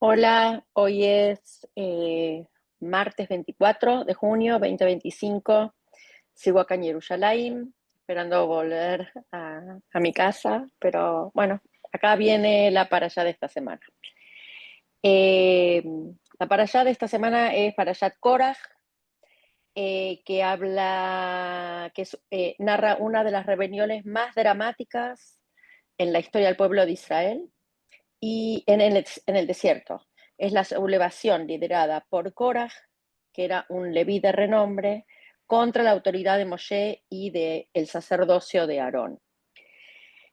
Hola, hoy es martes 24 de junio 2025. Sigo acá en Jerusalén, esperando volver a mi casa, pero bueno, acá viene la parashá de esta semana. Eh, la parashá de esta semana es Parashat Korach, que narra una de las rebeliones más dramáticas en la historia del pueblo de Israel y en el desierto. Es la sublevación liderada por Korach, que era un leví de renombre, contra la autoridad de Moshe y del sacerdocio de Aarón.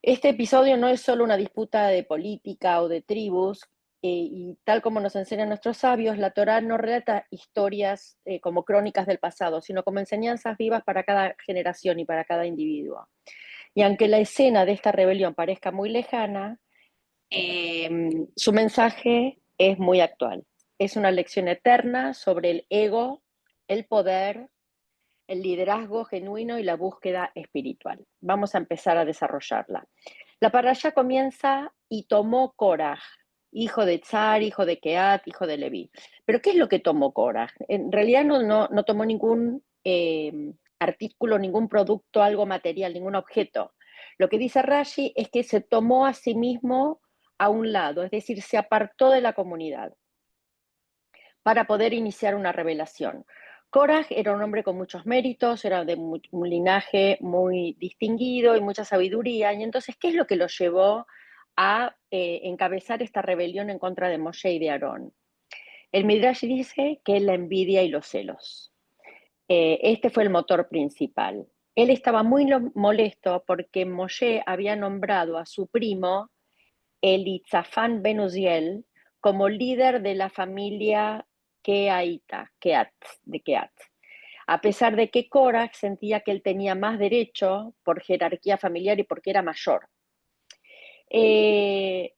Este episodio no es solo una disputa de política o de tribus, y tal como nos enseñan nuestros sabios, la Torá no relata historias como crónicas del pasado, sino como enseñanzas vivas para cada generación y para cada individuo. Y aunque la escena de esta rebelión parezca muy lejana, su mensaje es muy actual. Es una lección eterna sobre el ego, el poder, el liderazgo genuino y la búsqueda espiritual. Vamos a empezar a desarrollarla. La parashá comienza y tomó Korach, hijo de Tzar, hijo de Keat, hijo de Leví. Pero ¿qué es lo que tomó Korach? En realidad no tomó ningún artículo, ningún producto, algo material, ningún objeto. Lo que dice Rashi es que se tomó a sí mismo a un lado, es decir, se apartó de la comunidad para poder iniciar una rebelión. Korach era un hombre con muchos méritos, era de un linaje muy distinguido y mucha sabiduría, y entonces, ¿qué es lo que lo llevó a encabezar esta rebelión en contra de Moshe y de Aarón? El Midrash dice que es la envidia y los celos. Este fue el motor principal. Él estaba muy molesto porque Moshe había nombrado a su primo Elitzafán ben Uziel como líder de la familia Keat, de Keat, a pesar de que Korach sentía que él tenía más derecho por jerarquía familiar y porque era mayor. Eh,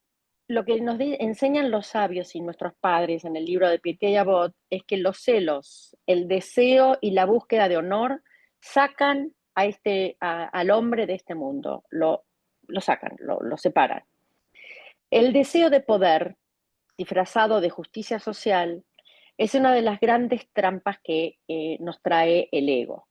lo que nos enseñan los sabios y nuestros padres en el libro de Pirkei Avot es que los celos, el deseo y la búsqueda de honor sacan al hombre de este mundo, lo sacan, lo separan. El deseo de poder, disfrazado de justicia social, es una de las grandes trampas que nos trae el ego.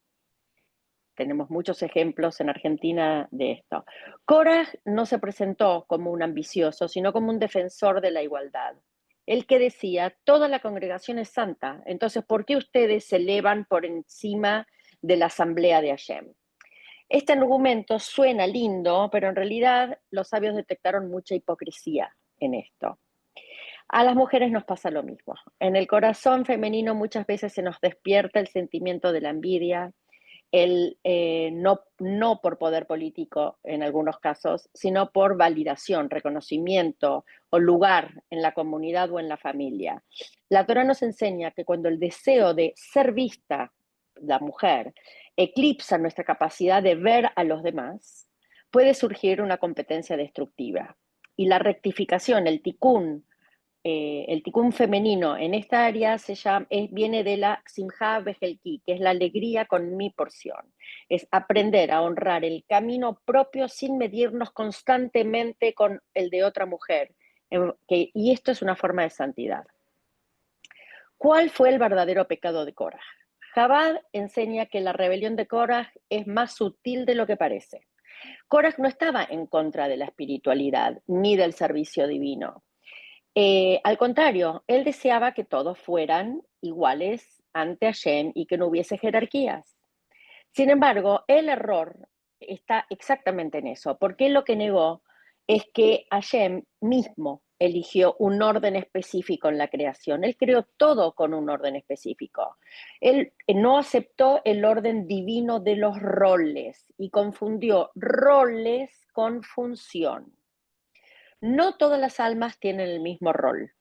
Tenemos muchos ejemplos en Argentina de esto. Korach no se presentó como un ambicioso, sino como un defensor de la igualdad. El que decía, toda la congregación es santa, entonces, ¿por qué ustedes se elevan por encima de la asamblea de Hashem? Este argumento suena lindo, pero en realidad los sabios detectaron mucha hipocresía en esto. A las mujeres nos pasa lo mismo. En el corazón femenino muchas veces se nos despierta el sentimiento de la envidia, no por poder político en algunos casos, sino por validación, reconocimiento o lugar en la comunidad o en la familia. La Torah nos enseña que cuando el deseo de ser vista, la mujer, eclipsa nuestra capacidad de ver a los demás, puede surgir una competencia destructiva. Y la rectificación, el tikkun femenino en esta área viene de la simja bejelki, que es la alegría con mi porción. Es aprender a honrar el camino propio sin medirnos constantemente con el de otra mujer. Y esto es una forma de santidad. ¿Cuál fue el verdadero pecado de Korah? Jabad enseña que la rebelión de Korah es más sutil de lo que parece. Korah no estaba en contra de la espiritualidad ni del servicio divino. Al contrario, él deseaba que todos fueran iguales ante Hashem y que no hubiese jerarquías. Sin embargo, el error está exactamente en eso, porque él lo que negó es que Hashem mismo eligió un orden específico en la creación. Él creó todo con un orden específico. Él no aceptó el orden divino de los roles y confundió roles con función. No todas las almas tienen el mismo rol.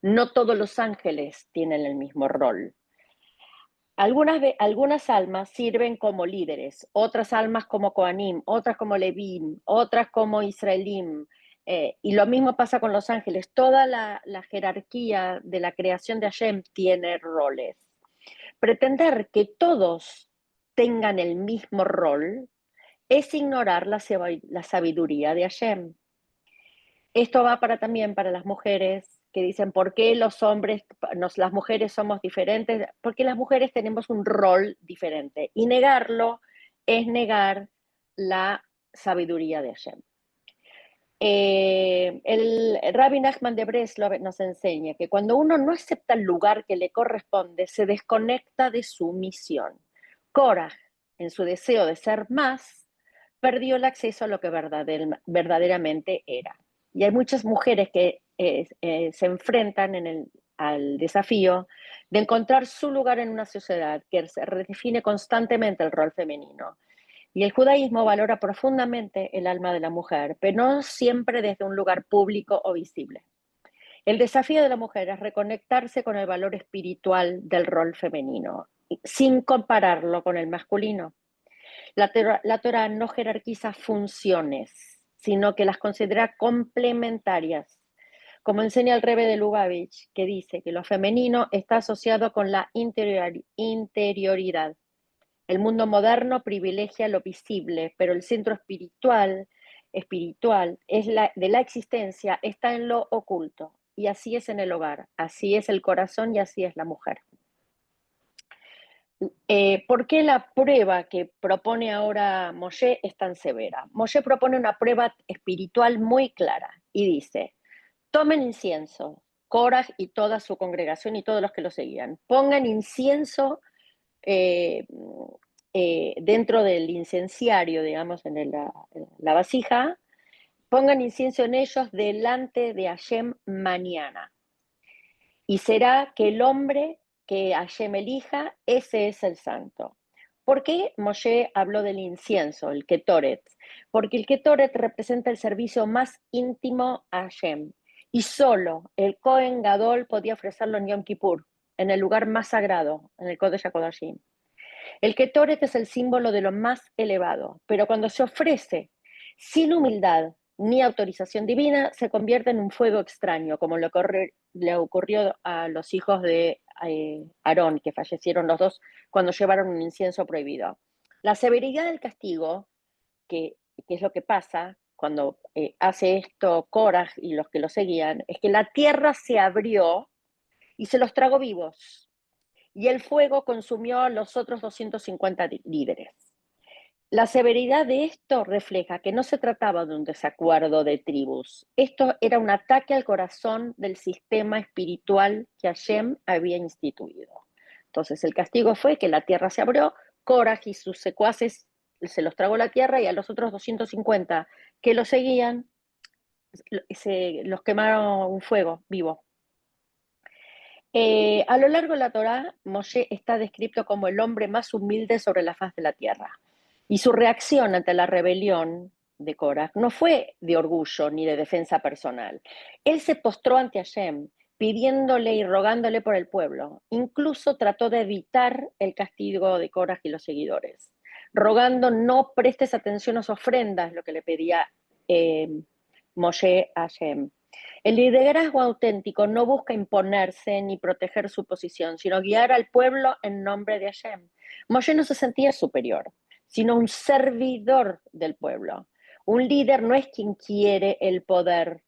No todos los ángeles tienen el mismo rol. Algunas almas sirven como líderes, otras almas como Kohanim, otras como Levim, otras como Israelim. Y lo mismo pasa con los ángeles. Toda la jerarquía de la creación de Hashem tiene roles. Pretender que todos tengan el mismo rol es ignorar la sabiduría de Hashem. Esto va también para las mujeres que dicen por qué los hombres, las mujeres somos diferentes, porque las mujeres tenemos un rol diferente. Y negarlo es negar la sabiduría de Hashem. El Rabbi Nachman de Breslov nos enseña que cuando uno no acepta el lugar que le corresponde, se desconecta de su misión. Korah, en su deseo de ser más, perdió el acceso a lo que verdaderamente era. Y hay muchas mujeres que se enfrentan al desafío de encontrar su lugar en una sociedad que se redefine constantemente el rol femenino. Y el judaísmo valora profundamente el alma de la mujer, pero no siempre desde un lugar público o visible. El desafío de la mujer es reconectarse con el valor espiritual del rol femenino, sin compararlo con el masculino. La Torah no jerarquiza funciones, sino que las considera complementarias. Como enseña el Rebbe de Lubavitch, que dice que lo femenino está asociado con la interioridad. El mundo moderno privilegia lo visible, pero el centro espiritual es de la existencia está en lo oculto. Y así es en el hogar, así es el corazón y así es la mujer. ¿Por qué la prueba que propone ahora Moshe es tan severa? Moshe propone una prueba espiritual muy clara y dice, tomen incienso, Korah y toda su congregación y todos los que lo seguían, pongan incienso eh, dentro del incenciario, digamos, en la vasija, pongan incienso en ellos delante de Hashem mañana. Y será que el hombre que Hashem elija, ese es el santo. ¿Por qué Moshe habló del incienso, el Ketoret? Porque el Ketoret representa el servicio más íntimo a Hashem. Y solo el Kohen Gadol podía ofrecerlo en Yom Kippur, en el lugar más sagrado, en el Kodesh HaKodashim. El Ketoret es el símbolo de lo más elevado, pero cuando se ofrece sin humildad ni autorización divina, se convierte en un fuego extraño, como le ocurrió a los hijos de Aarón, que fallecieron los dos cuando llevaron un incienso prohibido. La severidad del castigo, que es lo que pasa cuando hace esto Korah y los que lo seguían, es que la tierra se abrió y se los tragó vivos y el fuego consumió a los otros 250 líderes. La severidad de esto refleja que no se trataba de un desacuerdo de tribus. Esto era un ataque al corazón del sistema espiritual que Hashem había instituido. Entonces el castigo fue que la tierra se abrió, Korah y sus secuaces se los tragó la tierra y a los otros 250 que lo seguían los quemaron un fuego vivo. A lo largo de la Torá, Moshe está descrito como el hombre más humilde sobre la faz de la tierra. Y su reacción ante la rebelión de Korah no fue de orgullo ni de defensa personal. Él se postró ante Hashem, pidiéndole y rogándole por el pueblo. Incluso trató de evitar el castigo de Korah y los seguidores, rogando no prestes atención a sus ofrendas, lo que le pedía Moshe a Hashem. El liderazgo auténtico no busca imponerse ni proteger su posición, sino guiar al pueblo en nombre de Hashem. Moshe no se sentía superior, sino un servidor del pueblo. Un líder no es quien quiere el poder,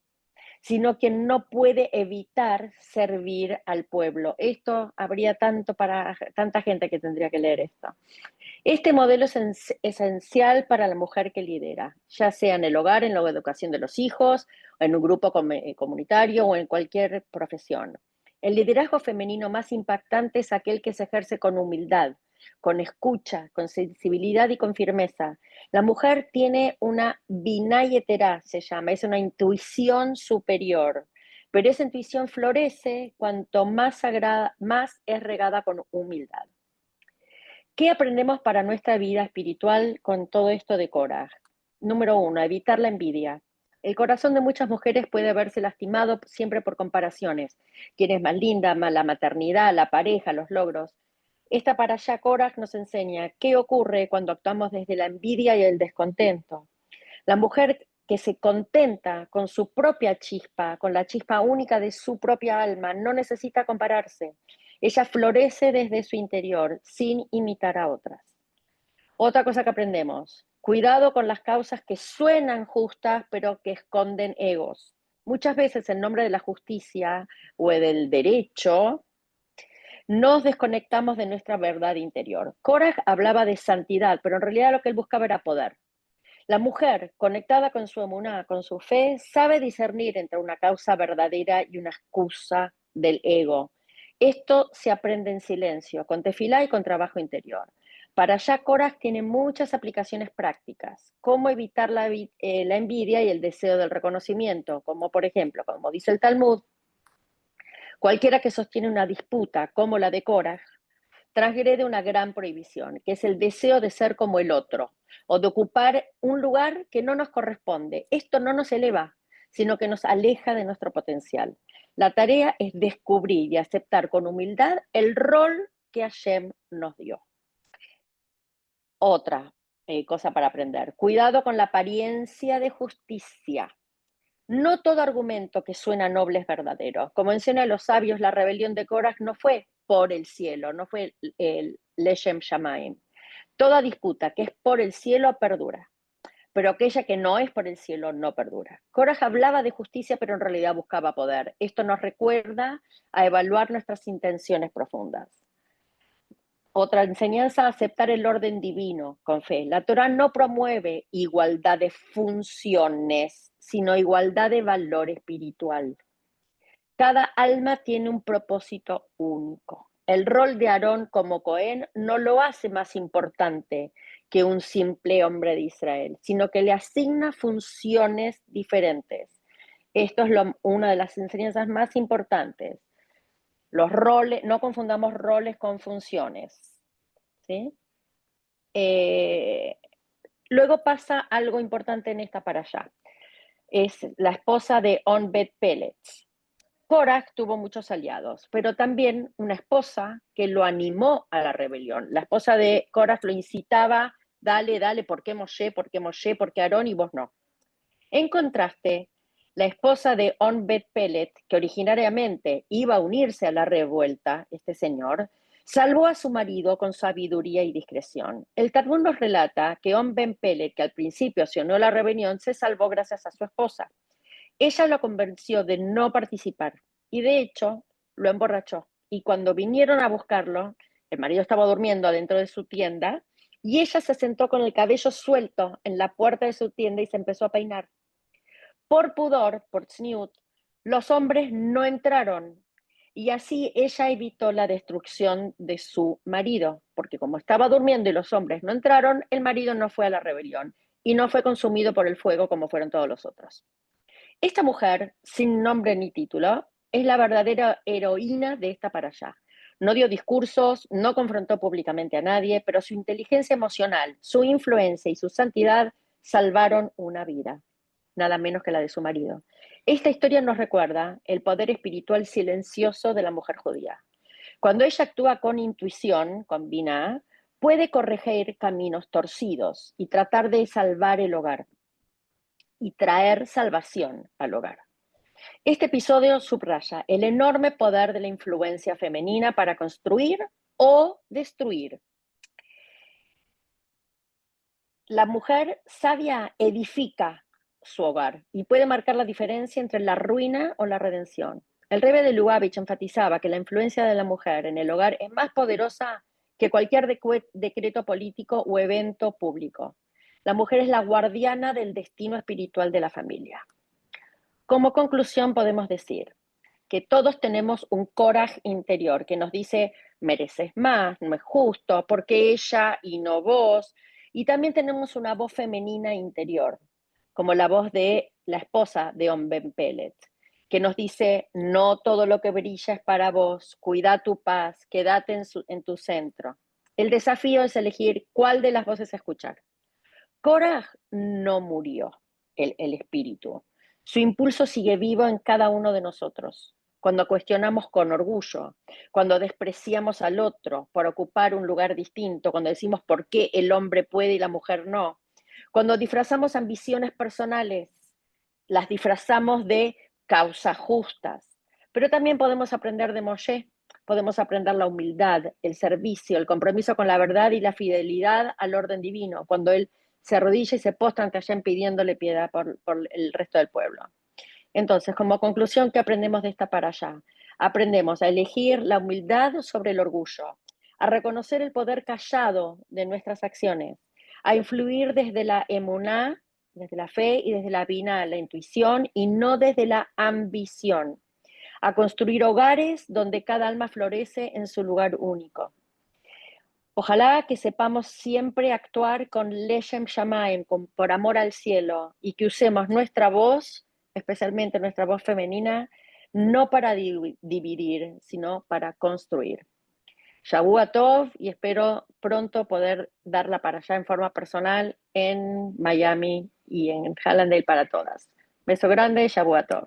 sino quien no puede evitar servir al pueblo. Esto habría tanta gente que tendría que leer esto. Este modelo es esencial para la mujer que lidera, ya sea en el hogar, en la educación de los hijos, en un grupo comunitario o en cualquier profesión. El liderazgo femenino más impactante es aquel que se ejerce con humildad, con escucha, con sensibilidad y con firmeza. La mujer tiene una binayetera, se llama, es una intuición superior, pero esa intuición florece cuanto más es regada con humildad. ¿Qué aprendemos para nuestra vida espiritual con todo esto de Korah? Número 1, evitar la envidia. El corazón de muchas mujeres puede verse lastimado siempre por comparaciones. ¿Quién es más linda? La maternidad, la pareja, los logros. Esta parashá Korah nos enseña qué ocurre cuando actuamos desde la envidia y el descontento. La mujer que se contenta con su propia chispa, con la chispa única de su propia alma, no necesita compararse. Ella florece desde su interior, sin imitar a otras. Otra cosa que aprendemos, cuidado con las causas que suenan justas, pero que esconden egos. Muchas veces en nombre de la justicia o del derecho, nos desconectamos de nuestra verdad interior. Korah hablaba de santidad, pero en realidad lo que él buscaba era poder. La mujer, conectada con su emuná, con su fe, sabe discernir entre una causa verdadera y una excusa del ego. Esto se aprende en silencio, con tefilá y con trabajo interior. Para allá, Korah tiene muchas aplicaciones prácticas. Cómo evitar la envidia y el deseo del reconocimiento, como por ejemplo, como dice el Talmud, cualquiera que sostiene una disputa como la de Korah, transgrede una gran prohibición, que es el deseo de ser como el otro o de ocupar un lugar que no nos corresponde. Esto no nos eleva, sino que nos aleja de nuestro potencial. La tarea es descubrir y aceptar con humildad el rol que Hashem nos dio. Otra cosa para aprender. Cuidado con la apariencia de justicia. No todo argumento que suena noble es verdadero. Como enseñan los sabios, la rebelión de Korah no fue por el cielo, no fue el Leshem Shamaim. Toda disputa que es por el cielo perdura, pero aquella que no es por el cielo no perdura. Korah hablaba de justicia, pero en realidad buscaba poder. Esto nos recuerda a evaluar nuestras intenciones profundas. Otra enseñanza, aceptar el orden divino con fe. La Torah no promueve igualdad de funciones, sino igualdad de valor espiritual. Cada alma tiene un propósito único. El rol de Aarón como Cohen no lo hace más importante que un simple hombre de Israel, sino que le asigna funciones diferentes. Esto es una de las enseñanzas más importantes. Los roles, no confundamos roles con funciones. ¿Sí? Luego pasa algo importante en esta para allá. Es la esposa de Onbet Peletz. Korah tuvo muchos aliados, pero también una esposa que lo animó a la rebelión. La esposa de Korah lo incitaba, dale, dale, ¿por qué Moshe? ¿Por qué Moshe? ¿Por qué Aarón? Y vos no. En contraste, la esposa de Onbet Pelet, que originariamente iba a unirse a la revuelta, este señor, salvó a su marido con sabiduría y discreción. El Talmud nos relata que Onbet Pelet, que al principio se unió a la rebelión, se salvó gracias a su esposa. Ella lo convenció de no participar y de hecho lo emborrachó. Y cuando vinieron a buscarlo, el marido estaba durmiendo adentro de su tienda y ella se sentó con el cabello suelto en la puerta de su tienda y se empezó a peinar. Por pudor, por tzniut, los hombres no entraron y así ella evitó la destrucción de su marido, porque como estaba durmiendo y los hombres no entraron, el marido no fue a la rebelión y no fue consumido por el fuego como fueron todos los otros. Esta mujer, sin nombre ni título, es la verdadera heroína de esta para allá. No dio discursos, no confrontó públicamente a nadie, pero su inteligencia emocional, su influencia y su santidad salvaron una vida, nada menos que la de su marido. Esta historia nos recuerda el poder espiritual silencioso de la mujer judía. Cuando ella actúa con intuición, con binah, puede corregir caminos torcidos y tratar de salvar el hogar y traer salvación al hogar. Este episodio subraya el enorme poder de la influencia femenina para construir o destruir. La mujer sabia edifica su hogar y puede marcar la diferencia entre la ruina o la redención. El Rebbe de Lubavitch enfatizaba que la influencia de la mujer en el hogar es más poderosa que cualquier decreto político o evento público. La mujer es la guardiana del destino espiritual de la familia. Como conclusión podemos decir que todos tenemos un coraje interior que nos dice, mereces más, no es justo, porque ella y no vos. Y también tenemos una voz femenina interior, como la voz de la esposa de Ben Pellet, que nos dice, no todo lo que brilla es para vos, cuida tu paz, quédate en tu centro. El desafío es elegir cuál de las voces escuchar. Korah no murió, el espíritu. Su impulso sigue vivo en cada uno de nosotros. Cuando cuestionamos con orgullo, cuando despreciamos al otro por ocupar un lugar distinto, cuando decimos por qué el hombre puede y la mujer no, cuando disfrazamos ambiciones personales, las disfrazamos de causas justas. Pero también podemos aprender de Moshe, podemos aprender la humildad, el servicio, el compromiso con la verdad y la fidelidad al orden divino, cuando él se arrodilla y se postra ante Hashem pidiéndole piedad por el resto del pueblo. Entonces, como conclusión, ¿qué aprendemos de esta para allá? Aprendemos a elegir la humildad sobre el orgullo, a reconocer el poder callado de nuestras acciones, a influir desde la emuná, desde la fe y desde la vina, la intuición, y no desde la ambición, a construir hogares donde cada alma florece en su lugar único. Ojalá que sepamos siempre actuar con Leshem Shamaim, por amor al cielo, y que usemos nuestra voz, especialmente nuestra voz femenina, no para dividir, sino para construir. Shavua Tov, y espero pronto poder darla para allá en forma personal en Miami y en Hallandale para todas. Beso grande, Shavua Tov.